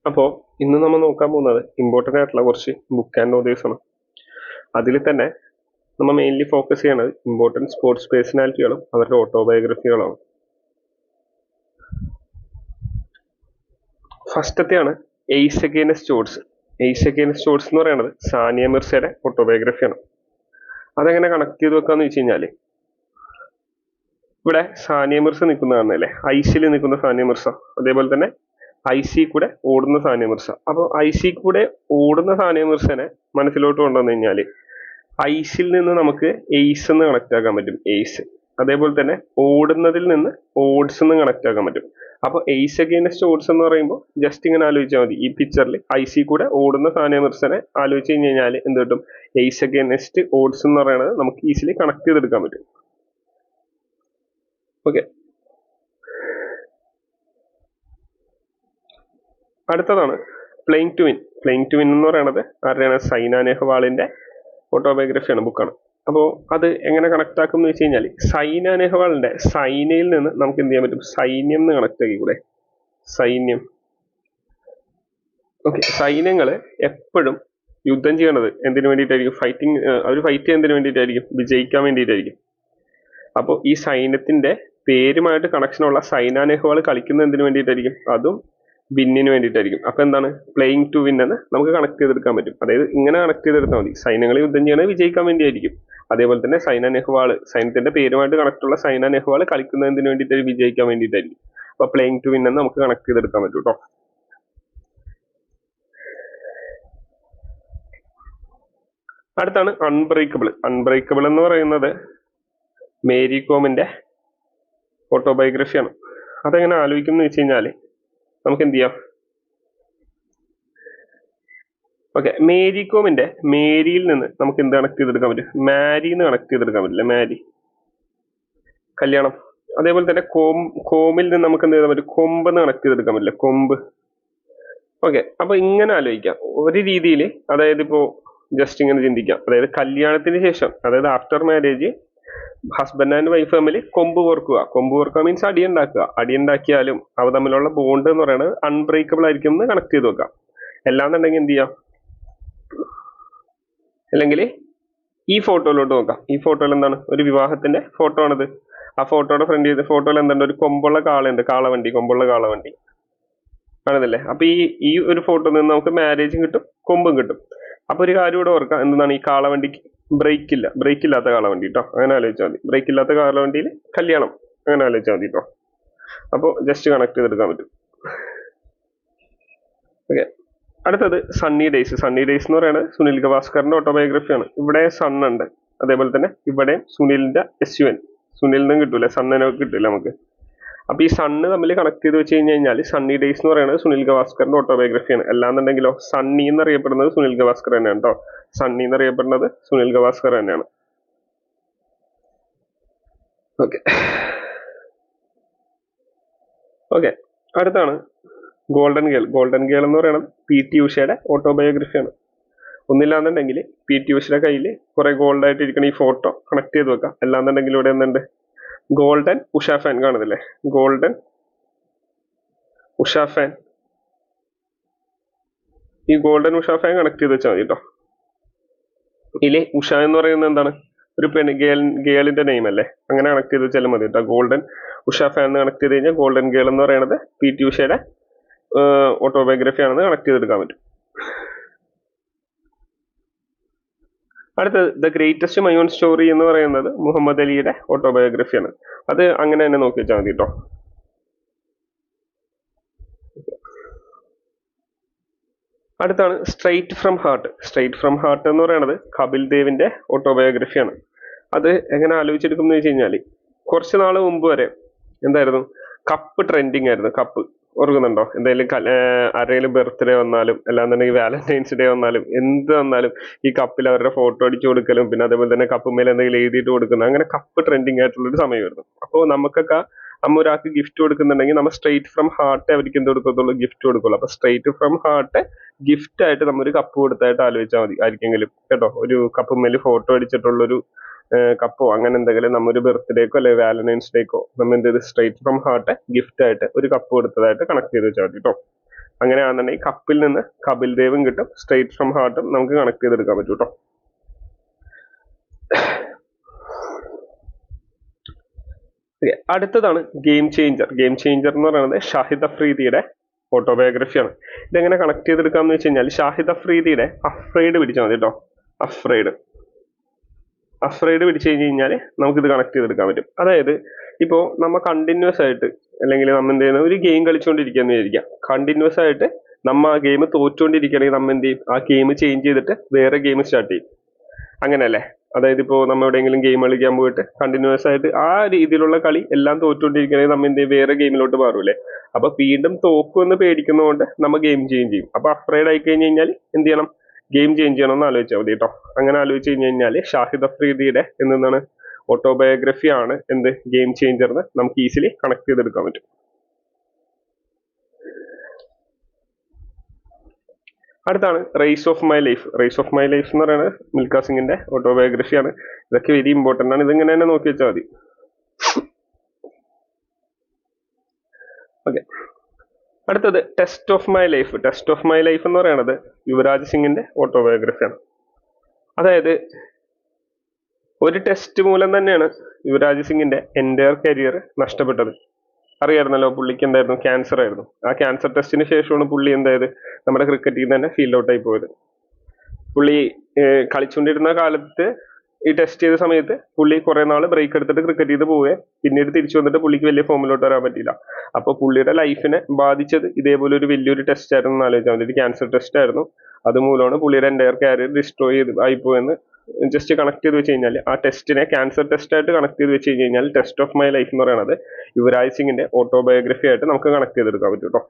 അപ്പോൾ ഇന്ന് നമ്മൾ നോക്കാൻ പോകുന്നത് ഇമ്പോർട്ടൻ്റ് ആയിട്ടുള്ള കുറച്ച് ബുക്ക് ആൻഡ് ഓതേഴ്സ് ആണ്. അതിൽ തന്നെ നമ്മൾ മെയിൻലി ഫോക്കസ് ചെയ്യണത് ഇമ്പോർട്ടൻറ്റ് സ്പോർട്സ് പേഴ്സണാലിറ്റികളും അവരുടെ ഓട്ടോബയോഗ്രഫികളാണ്. ഫസ്റ്റത്തെയാണ് Ace Against Odds. Ace Against Odds എന്ന് പറയുന്നത് സാനിയ മിർസയുടെ ഓട്ടോബയോഗ്രഫിയാണ്. അതെങ്ങനെ കണക്ട് ചെയ്ത് വെക്കാന്ന് വെച്ച് കഴിഞ്ഞാൽ, ഇവിടെ സാനിയ മിർസ നിൽക്കുന്ന കാണുന്നല്ലേ, ഐസിൽ നിൽക്കുന്ന സാനിയ മിർസ, അതേപോലെ തന്നെ ഐസി കൂടെ ഓടുന്ന സാനിയ മിർസ. അപ്പോൾ ഐസി കൂടെ ഓടുന്ന സാനിയ മിർസനെ മനസ്സിലോട്ട് കൊണ്ടുവന്നു കഴിഞ്ഞാൽ ഐസിൽ നിന്ന് നമുക്ക് എയ്സ് എന്ന് കണക്ട് ആക്കാൻ പറ്റും, എയ്സ്. അതേപോലെ തന്നെ ഓടുന്നതിൽ നിന്ന് ഓഡ്സ് എന്ന് കണക്ട് ആക്കാൻ പറ്റും. അപ്പോൾ എയ്സ് അഗെയിൻസ്റ്റ് ഓഡ്സ് എന്ന് പറയുമ്പോൾ ജസ്റ്റ് ഇങ്ങനെ ആലോചിച്ചാൽ മതി. ഈ പിക്ചറിൽ ഐസി കൂടെ ഓടുന്ന സാനിയ മിർസനെ ആലോചിച്ച് കഴിഞ്ഞ് കഴിഞ്ഞാൽ എന്ത് കിട്ടും? എയ്സ് അഗെയിൻസ്റ്റ് ഓഡ്സ് എന്ന് പറയുന്നത് നമുക്ക് ഈസിലി കണക്ട് ചെയ്തെടുക്കാൻ പറ്റും. ഓക്കെ, അടുത്തതാണ് playing to win. Playing to win എന്ന് പറയുന്നത് ആരുടെയാണ്? സൈന നെഹ്വാളിന്റെ ഓട്ടോബയോഗ്രഫിയാണ്, ബുക്കാണ്. അപ്പോൾ അത് എങ്ങനെ കണക്ട് ആക്കും എന്ന് വെച്ച് കഴിഞ്ഞാൽ, സൈന നെഹ്വാളിന്റെ സൈനയിൽ നിന്ന് നമുക്ക് എന്ത് ചെയ്യാൻ പറ്റും? സൈന്യം എന്ന് കണക്ട് ആക്കി കൂടെ, സൈന്യം. ഓക്കെ, സൈന്യങ്ങൾ എപ്പോഴും യുദ്ധം ചെയ്യണത് എന്തിനു വേണ്ടിയിട്ടായിരിക്കും? ഫൈറ്റിംഗ്. അവർ ഫൈറ്റ് ചെയ്യുന്നതിന് വേണ്ടിയിട്ടായിരിക്കും, വിജയിക്കാൻ വേണ്ടിയിട്ടായിരിക്കും. അപ്പോൾ ഈ സൈന്യത്തിന്റെ പേരുമായിട്ട് കണക്ഷനുള്ള സൈന നെഹ്വാൾ കളിക്കുന്നത് എന്തിനു വേണ്ടിയിട്ടായിരിക്കും? അതും വിന്നിന് വേണ്ടിയിട്ടായിരിക്കും. അപ്പൊ എന്താണ്? പ്ലേയിങ് ടു വിൻ എന്ന് നമുക്ക് കണക്ട് ചെയ്തെടുക്കാൻ പറ്റും. അതായത് ഇങ്ങനെ കണക്ട് ചെയ്തെടുത്താൽ മതി. സൈന്യങ്ങൾ യുദ്ധം ചെയ്യണത് വിജയിക്കാൻ വേണ്ടിയായിരിക്കും. അതേപോലെ തന്നെ സൈന നെഹ്വാൾ, സൈന്യത്തിന്റെ പേരുമായിട്ട് കണക്റ്റുള്ള സൈന നെഹ്വാൾ കളിക്കുന്നതിന് വേണ്ടിയിട്ട് വിജയിക്കാൻ വേണ്ടിയിട്ടായിരിക്കും. അപ്പൊ പ്ലേയിങ് ടു വിൻ എന്ന് നമുക്ക് കണക്ട് ചെയ്തെടുക്കാൻ പറ്റും കേട്ടോ. അടുത്താണ് അൺബ്രേക്കബിൾ. അൺബ്രേക്കബിൾ എന്ന് പറയുന്നത് മേരി കോമിന്റെ ഓട്ടോബയോഗ്രഫിയാണ്. അതെങ്ങനെ ആലോചിക്കുന്നു വെച്ച് കഴിഞ്ഞാൽ, നമുക്ക് എന്ത് ചെയ്യാം? ഓക്കെ, മേരി കോമിന്റെ മേരിയിൽ നിന്ന് നമുക്ക് എന്ത് കണക്ട് ചെയ്തെടുക്കാൻ പറ്റും? മാരിന്ന് കണക്ട് ചെയ്തെടുക്കാൻ പറ്റില്ല, മാരി, കല്യാണം. അതേപോലെ തന്നെ കോമിൽ നിന്ന് നമുക്ക് എന്ത് ചെയ്താൽ പറ്റും? കൊമ്പെന്ന് കണക്ട് ചെയ്തെടുക്കാൻ പറ്റില്ല, കൊമ്പ്. ഓക്കെ, അപ്പൊ ഇങ്ങനെ ആലോചിക്കാം ഒരു രീതിയിൽ. അതായത് ഇപ്പോ ജസ്റ്റ് ഇങ്ങനെ ചിന്തിക്കാം. അതായത് കല്യാണത്തിന് ശേഷം, അതായത് after marriage, husband and wife തമ്മിൽ കൊമ്പ് കോർക്കുക. കൊമ്പ് കോർക്കുക മീൻസ് അടി ഉണ്ടാക്കുക. അടി ഉണ്ടാക്കിയാലും അവ തമ്മിലുള്ള ബോണ്ട് എന്ന് പറയുന്നത് അൺബ്രേക്കബിൾ ആയിരിക്കും എന്ന് കണക്ട് ചെയ്ത് വെക്കാം. എല്ലാന്നുണ്ടെങ്കിൽ എന്ത് ചെയ്യാം? അല്ലെങ്കിൽ ഈ ഫോട്ടോയിലോട്ട് നോക്കാം. ഈ ഫോട്ടോയിൽ എന്താണ്? ഒരു വിവാഹത്തിന്റെ ഫോട്ടോ ആണിത്. ആ ഫോട്ടോയുടെ ഫ്രണ്ട് ചെയ്ത് ഫോട്ടോയിൽ എന്തുണ്ട്? ഒരു കൊമ്പുള്ള കാളുണ്ട്, കാളവണ്ടി, കൊമ്പുള്ള കാളവണ്ടി ആണതല്ലേ. അപ്പൊ ഈ ഒരു ഫോട്ടോ നിന്ന് നമുക്ക് മാരേജും കിട്ടും, കൊമ്പും കിട്ടും. അപ്പൊ ഒരു കാര്യം കൂടെ ഓർക്കാം, എന്താണ്? ഈ കാളവണ്ടിക്ക് ബ്രേക്ക് ഇല്ലാത്ത കാളവണ്ടി കേട്ടോ, അങ്ങനെ ആലോചിച്ചാൽ മതി. ബ്രേക്ക് ഇല്ലാത്ത കാളവണ്ടിയിൽ കല്യാണം, അങ്ങനെ ആലോചിച്ചാൽ മതി കേട്ടോ. അപ്പോൾ ജസ്റ്റ് കണക്ട് ചെയ്തെടുക്കാൻ പറ്റും. ഓക്കെ, അടുത്തത് സണ്ണി ഡേയ്സ്. സണ്ണി ഡേയ്സ് എന്ന് പറയുന്നത് സുനിൽ ഗവാസ്കറിന്റെ ഓട്ടോബയോഗ്രഫിയാണ്. ഇവിടെ സൺ ഉണ്ട്, അതേപോലെ തന്നെ ഇവിടെ സുനിലിന്റെ SUN, സുനിലിനും കിട്ടൂല, സണ്ണിനൊക്കെ കിട്ടില്ല നമുക്ക്. അപ്പൊ ഈ സണ്ണ് തമ്മിൽ കണക്ട് ചെയ്ത് വെച്ച് കഴിഞ്ഞാൽ സണ്ണി ഡേയ്സ് എന്ന് പറയുന്നത് സുനിൽ ഗവാസ്കറിന്റെ ഓട്ടോബയോഗ്രഫിയാണ്. അല്ലാന്നുണ്ടെങ്കിലോ സണ്ണി എന്നറിയപ്പെടുന്നത് സുനിൽ ഗവാസ്കർ തന്നെയാണ് കേട്ടോ. സണ്ണി എന്നറിയപ്പെടുന്നത് സുനിൽ ഗവാസ്കർ തന്നെയാണ്. ഓക്കെ ഓക്കെ, അടുത്താണ് ഗോൾഡൻ ഗേൾ. ഗോൾഡൻ ഗേൾ എന്ന് പറയുന്നത് PT ഉഷയുടെ ഓട്ടോബയോഗ്രഫിയാണ്. ഒന്നില്ലാന്നുണ്ടെങ്കിൽ PT ഉഷയുടെ കയ്യിൽ കുറെ ഗോൾഡ് ആയിട്ട് ഇരിക്കുന്ന ഈ ഫോട്ടോ കണക്ട് ചെയ്ത് വെക്കാം. അല്ലാന്നുണ്ടെങ്കിൽ ഇവിടെ എന്തുണ്ട്? ഗോൾഡൻ ഉഷ ഫാൻ കാണുന്നില്ലേ? Golden Usha fan. ഈ ഗോൾഡൻ ഉഷ ഫാൻ കണക്ട് ചെയ്ത് വെച്ചാൽ മതി കേട്ടോ. ഇതിലെ ഉഷ എന്ന് പറയുന്നത് എന്താണ്? ഒരു ഗേളിന്റെ നെയിം അല്ലേ? അങ്ങനെ കണക്ട് ചെയ്ത് വെച്ചാലും മതി കേട്ടോ. ഗോൾഡൻ ഉഷ ഫാൻ എന്ന് കണക്ട് ചെയ്ത് കഴിഞ്ഞാൽ ഗോൾഡൻ ഗേൾ എന്ന് പറയുന്നത് PT ഉഷയുടെ ഓട്ടോബയോഗ്രഫി ആണെന്ന് കണക്ട് ചെയ്തെടുക്കാൻ പറ്റും. അടുത്തത് the greatest my own story എന്ന് പറയുന്നത് മുഹമ്മദ് അലിയുടെ ഓട്ടോബയോഗ്രഫിയാണ്. അത് അങ്ങനെ തന്നെ നോക്കി വെച്ചാൽ മതി കേട്ടോ. അടുത്താണ് straight from heart. Straight from heart എന്ന് പറയുന്നത് കപിൽ ദേവിന്റെ ഓട്ടോബയോഗ്രഫിയാണ്. അത് എങ്ങനെ ആലോചിച്ചെടുക്കും എന്ന് വെച്ച് കഴിഞ്ഞാൽ, കുറച്ച് നാൾ മുമ്പ് വരെ എന്തായിരുന്നു? കപ്പ് ട്രെൻഡിങ് ആയിരുന്നു. കപ്പ് ഓർക്കുന്നുണ്ടോ? എന്തായാലും ആരെങ്കിലും ബർത്ത്ഡേ വന്നാലും, അല്ലാന്നുണ്ടെങ്കിൽ വാലന്റൈൻസ് ഡേ വന്നാലും, എന്ത് വന്നാലും ഈ കപ്പിൽ അവരുടെ ഫോട്ടോ അടിച്ചു കൊടുക്കലും, പിന്നെ അതേപോലെ തന്നെ കപ്പ് മേലെ എന്തെങ്കിലും എഴുതിയിട്ട് കൊടുക്കുന്നത്, അങ്ങനെ കപ്പ് ട്രെൻഡിങ് ആയിട്ടുള്ളൊരു സമയമായിരുന്നു. അപ്പോൾ നമുക്കൊക്കെ നമ്മ ഒരാൾക്ക് ഗിഫ്റ്റ് കൊടുക്കുന്നുണ്ടെങ്കിൽ നമ്മൾ സ്ട്രൈറ്റ് ഫ്രം ഹാർട്ട് അവർക്ക് എന്ത് കൊടുക്കത്തുള്ളൂ? ഗിഫ്റ്റ് കൊടുക്കുള്ളൂ. അപ്പൊ സ്ട്രൈറ്റ് ഫ്രം ഹാർട്ട് ഗിഫ്റ്റ് ആയിട്ട് നമ്മൾ ഒരു കപ്പ് കൊടുത്തായിട്ട് ആലോചിച്ചാൽ മതി ആർക്കെങ്കിലും കേട്ടോ. ഒരു കപ്പ് മേലെ ഫോട്ടോ അടിച്ചിട്ടുള്ളൊരു കപ്പോ അങ്ങനെ എന്തെങ്കിലും നമ്മൊരു ബർത്ത്ഡേക്കോ അല്ലെങ്കിൽ വാലന്റൈൻസ് ഡേക്കോ നമ്മൾ എന്ത് ചെയ്ത് സ്ട്രൈറ്റ് ഫ്രം ഹാർട്ട് ഗിഫ്റ്റ് ആയിട്ട് ഒരു കപ്പ് കൊടുത്തതായിട്ട് കണക്ട് ചെയ്ത് വെച്ചാൽ മതി കേട്ടോ. അങ്ങനെയാണെന്നുണ്ടെങ്കിൽ കപ്പിൽ നിന്ന് കപിൽ ദേവും കിട്ടും, സ്ട്രൈറ്റ് ഫ്രം ഹാർട്ടും നമുക്ക് കണക്ട് ചെയ്തെടുക്കാൻ പറ്റും കേട്ടോ. അടുത്തതാണ് ഗെയിം ചേഞ്ചർ. ഗെയിം ചേഞ്ചർ എന്ന് പറയുന്നത് ഷാഹിദ് അഫ്രീദിയുടെ ഓട്ടോബയോഗ്രഫിയാണ്. ഇതെങ്ങനെ കണക്ട് ചെയ്തെടുക്കാം എന്ന് വെച്ച് കഴിഞ്ഞാൽ ഷാഹിദ് അഫ്രീദിയുടെ അഫ്രൈഡ് പിടിച്ചാൽ മതി കേട്ടോ. അഫ്രൈഡ് പിടിച്ചു കഴിഞ്ഞാൽ നമുക്കിത് കണക്ട് ചെയ്തെടുക്കാൻ പറ്റും. അതായത് ഇപ്പോൾ നമ്മൾ കണ്ടിന്യൂസ് ആയിട്ട് അല്ലെങ്കിൽ നമ്മൾ എന്ത് ചെയ്യുന്ന ഒരു ഗെയിം കളിച്ചുകൊണ്ടിരിക്കുകയെന്ന് വിചാരിക്കാം. കണ്ടിന്യൂസ് ആയിട്ട് നമ്മൾ ആ ഗെയിം തോറ്റുകൊണ്ടിരിക്കുകയാണെങ്കിൽ നമ്മൾ എന്ത് ചെയ്യും, ആ ഗെയിം ചേഞ്ച് ചെയ്തിട്ട് വേറെ ഗെയിം സ്റ്റാർട്ട് ചെയ്യും. അങ്ങനെയല്ലേ? അതായത് ഇപ്പോൾ നമ്മൾ എവിടെയെങ്കിലും ഗെയിം കളിക്കാൻ പോയിട്ട് കണ്ടിന്യൂസ് ആയിട്ട് ആ രീതിയിലുള്ള കളി എല്ലാം തോറ്റുകൊണ്ടിരിക്കുകയാണെങ്കിൽ നമ്മൾ എന്ത് ചെയ്യും, വേറെ ഗെയിമിലോട്ട് മാറൂലേ? അപ്പൊ വീണ്ടും തോക്കുമെന്ന് പേടിക്കുന്നതുകൊണ്ട് നമ്മൾ ഗെയിം ചേഞ്ച് ചെയ്യും. അപ്പൊ അഫ്രൈഡ് ആയി കഴിഞ്ഞ് കഴിഞ്ഞാൽ എന്ത് ചെയ്യണം, ഗെയിം ചേഞ്ച് ചെയ്യണമെന്ന് ആലോചിച്ചാൽ മതി കേട്ടോ. അങ്ങനെ ആലോചിച്ച് കഴിഞ്ഞ് കഴിഞ്ഞാൽ ഷാഹിദ് അഫ്രീദിയുടെ എന്താണ് ഓട്ടോബയോഗ്രഫി ആണ് എന്ത് ഗെയിം ചേഞ്ചറിന് നമുക്ക് ഈസിലി കണക്ട് ചെയ്തെടുക്കാൻ പറ്റും. അടുത്താണ് race of my life. Race of my life എന്ന് പറയുന്നത് മിൽഖ സിംഗിന്റെ ഓട്ടോബയോഗ്രഫിയാണ്. ഇതൊക്കെ വെരി ഇമ്പോർട്ടൻ്റ് ആണ്. ഇതിങ്ങനെ തന്നെ നോക്കി വെച്ചാൽ മതി. ഓക്കെ, അടുത്തത് test of my life. Test of my life എന്ന് പറയുന്നത് യുവരാജ് സിംഗിന്റെ ഓട്ടോബയോഗ്രഫിയാണ്. അതായത് ഒരു ടെസ്റ്റ് മൂലം തന്നെയാണ് യുവരാജ് സിംഗിന്റെ എൻ്റയർ കരിയർ നഷ്ടപ്പെട്ടത്. അറിയായിരുന്നല്ലോ, പുള്ളിക്ക് എന്തായിരുന്നു, ക്യാൻസർ ആയിരുന്നു. ആ ക്യാൻസർ ടെസ്റ്റിന് ശേഷമാണ് പുള്ളി എന്തായത് നമ്മുടെ ക്രിക്കറ്റിൽ നിന്ന് തന്നെ ഫീൽഡ് ഔട്ട് ആയി പോയത്. പുള്ളി കളിച്ചുകൊണ്ടിരുന്ന കാലത്ത് ഈ ടെസ്റ്റ് ചെയ്ത സമയത്ത് പുള്ളി കുറെ നാൾ ബ്രേക്ക് എടുത്തിട്ട് ക്രിക്കറ്റ് ചെയ്ത് പോവുകയും പിന്നീട് തിരിച്ചു വന്നിട്ട് പുള്ളിക്ക് വലിയ ഫോമിലോട്ട് വരാൻ പറ്റില്ല. അപ്പോൾ പുള്ളിയുടെ ലൈഫിനെ ബാധിച്ചത് ഇതേപോലെ ഒരു വലിയൊരു ടെസ്റ്റ് ആയിരുന്നു എന്ന് ആലോചിച്ചാൽ മതി. ഒരു ക്യാൻസർ ടെസ്റ്റ് ആയിരുന്നു. അതുമൂലമാണ് പുള്ളിയുടെ എൻ്റയർ കരിയർ ഡിസ്ട്രോയ് ചെയ്ത് ആയിപ്പോയെന്ന് ജസ്റ്റ് കണക്ട് ചെയ്ത് വെച്ച് കഴിഞ്ഞാൽ ആ ടെസ്റ്റിനെ ക്യാൻസർ ടെസ്റ്റ് ആയിട്ട് കണക്ട് ചെയ്ത് വെച്ച് കഴിഞ്ഞാൽ ടെസ്റ്റ് ഓഫ് മൈ ലൈഫ് എന്ന് പറയുന്നത് യുവരാജ് സിംഗിന്റെ ഓട്ടോബയോഗ്രഫി ആയിട്ട് നമുക്ക് കണക്ട് ചെയ്തെടുക്കാൻ പറ്റും കേട്ടോ.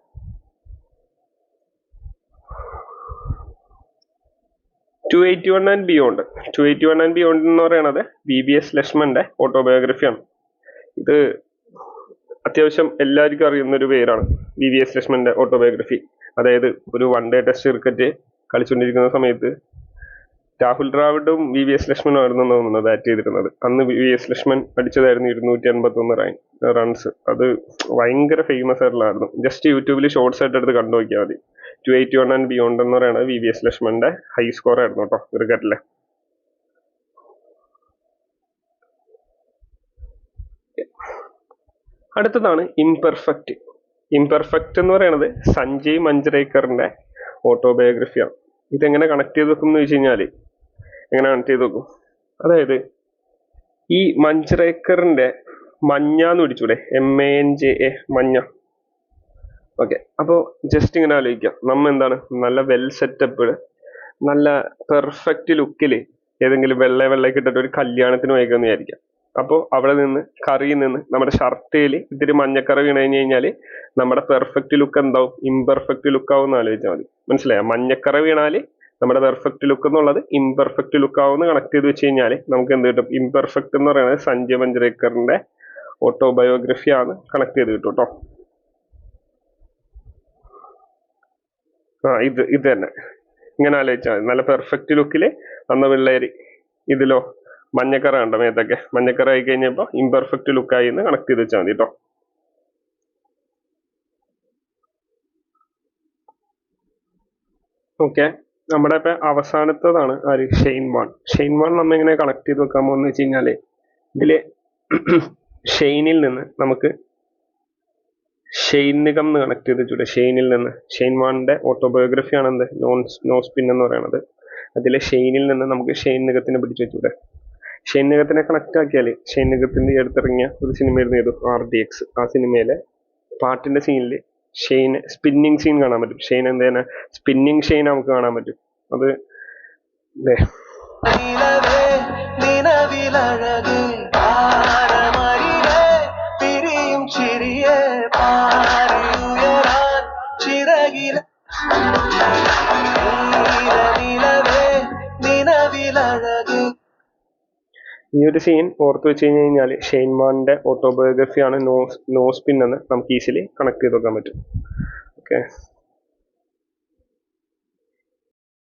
281 ആൻഡ് ബിയോണ്ട്. 281 ആൻഡ് ബിയോണ്ട് എന്ന് പറയുന്നത് VVS ലക്ഷ്മന്റെ ഓട്ടോബയോഗ്രഫിയാണ്. ഇത് അത്യാവശ്യം എല്ലാവർക്കും അറിയുന്ന ഒരു പേരാണ്, VVS ലക്ഷ്മന്റെ ഓട്ടോബയോഗ്രഫി. അതായത് ഒരു വൺ ഡേ ടെസ്റ്റ് ക്രിക്കറ്റ് കളിച്ചുകൊണ്ടിരിക്കുന്ന സമയത്ത് രാഹുൽ ദ്രാവിഡും VVS ലക്ഷ്മനും ആയിരുന്നു തോന്നുന്നത് ബാറ്റ് ചെയ്തിരുന്നത്. അന്ന് VVS ലക്ഷ്മൻ അടിച്ചതായിരുന്നു 251 റൺസ്. അത് ഭയങ്കര ഫേമസ് ആയിട്ടുള്ളതായിരുന്നു. ജസ്റ്റ് യൂട്യൂബിൽ ഷോർട്സ് ആയിട്ട് എടുത്ത് കണ്ടു നോക്കിയാൽ മതി. 281 ആൻഡ് ബിയോണ്ട് എന്ന് പറയുന്നത് VVS ലക്ഷ്മന്റെ ഹൈ സ്കോർ ആയിരുന്നു കേട്ടോ ക്രിക്കറ്റിലെ. അടുത്തതാണ് ഇംപെർഫെക്റ്റ്. ഇംപെർഫെക്റ്റ് എന്ന് പറയുന്നത് സഞ്ജയ് മഞ്ജരേക്കറിന്റെ ഓട്ടോബയോഗ്രഫിയാണ്. ഇതെങ്ങനെ കണക്ട് ചെയ്ത് വെക്കും എന്ന് വെച്ച് കഴിഞ്ഞാൽ എങ്ങനെ കണക്ട് ചെയ്ത് വെക്കും, അതായത് ഈ മഞ്ജരേക്കറിന്റെ മഞ്ഞ എന്ന് പിടിച്ചൂടെ, MANJA മഞ്ഞ. ഓക്കെ, അപ്പോൾ ജസ്റ്റ് ഇങ്ങനെ ആലോചിക്കാം, നമ്മ എന്താണ് നല്ല വെൽ സെറ്റപ്പ് നല്ല പെർഫെക്റ്റ് ലുക്കിൽ ഏതെങ്കിലും വെള്ളയൊക്കെ ഇട്ടിട്ട് ഒരു കല്യാണത്തിന് പോയിക്കാന്ന് വിചാരിക്കാം. അപ്പോൾ അവിടെ നിന്ന് കറിയിൽ നിന്ന് നമ്മുടെ ഷർട്ടിൽ ഇത്തിരി മഞ്ഞക്കറി വീണ് കഴിഞ്ഞ് കഴിഞ്ഞാൽ നമ്മുടെ പെർഫെക്റ്റ് ലുക്ക് എന്താവും, ഇംപെർഫെക്റ്റ് ലുക്ക് ആവും എന്ന് ആലോചിച്ചാൽ മതി. മനസ്സിലായോ? മഞ്ഞക്കറി വീണാൽ നമ്മുടെ പെർഫെക്റ്റ് ലുക്ക് എന്നുള്ളത് ഇംപെർഫെക്റ്റ് ലുക്ക് ആവുമെന്ന് കണക്ട് ചെയ്ത് വെച്ച് കഴിഞ്ഞാൽ നമുക്ക് എന്ത് കിട്ടും, ഇംപെർഫെക്റ്റ് എന്ന് പറയുന്നത് സഞ്ജയ് മഞ്ജരേക്കറിന്റെ ഓട്ടോബയോഗ്രഫി ആണ് കണക്ട് ചെയ്ത് കിട്ടും കേട്ടോ. ഇത് തന്നെ ഇങ്ങനെ ആലോചിച്ചാൽ മതി. നല്ല പെർഫെക്റ്റ് ലുക്കിൽ അന്ന് പിള്ളേര് ഇതിലോ മഞ്ഞക്കറ കണ്ടോ മേത്തൊക്കെ, മഞ്ഞക്കറ ആയി കഴിഞ്ഞപ്പോൾ ഇംപെർഫെക്റ്റ് ലുക്കായി എന്ന് കണക്ട് ചെയ്ത് വെച്ചാൽ മതി കേട്ടോ. ഓക്കെ, നമ്മുടെ ഇപ്പൊ അവസാനത്തതാണ് ആര്, ഷെയ്ൻ വാൺ. ഷെയ്ൻ വാൺ നമ്മ എങ്ങനെ കണക്ട് ചെയ്ത് വെക്കാമോ എന്ന് വെച്ച് കഴിഞ്ഞാല് ഇതില് ഷെയ്നിൽ നിന്ന് നമുക്ക് ഷെയ്ൻ നിഗം എന്ന് കണക്ട് ചെയ്ത് വെച്ചൂടെ. ഷെയ്നിൽ നിന്ന് ഷെയ്ൻ വാണിന്റെ ഓട്ടോബയോഗ്രഫി ആണ് എന്ത് നോ സ്പിൻ എന്ന് പറയുന്നത്. അതിലെ ഷെയ്നിൽ നിന്ന് നമുക്ക് ഷെയ്ൻ നിഗത്തിനെ പിടിച്ചു വെച്ചൂടെ. ഷെയ്ൻ നിഗത്തിനെ കണക്ട് ആക്കിയാല് ഷെയ്ൻ നിഗത്തിന്റെ അടുത്തിറങ്ങിയ ഒരു സിനിമയായിരുന്നു ഏതു, RDX. ആ സിനിമയിലെ പാട്ടിന്റെ സീനിൽ ഷെയ്ൻ സ്പിന്നിങ് സീൻ കാണാൻ പറ്റും. ഷെയ്ൻ എന്താണ് സ്പിന്നിങ് ഷെയ്ൻ നമുക്ക് കാണാൻ പറ്റും. അത് ഈ ഒരു സീൻ ഓർത്ത് വെച്ച് കഴിഞ്ഞാൽ ഷെയ്ൻ വാണിന്റെ ഓട്ടോബയോഗ്രഫിയാണ് നോ സ്പിൻ എന്ന് നമുക്ക് ഈസിലി കണക്ട് ചെയ്ത് വെക്കാൻ പറ്റും. ഓക്കെ.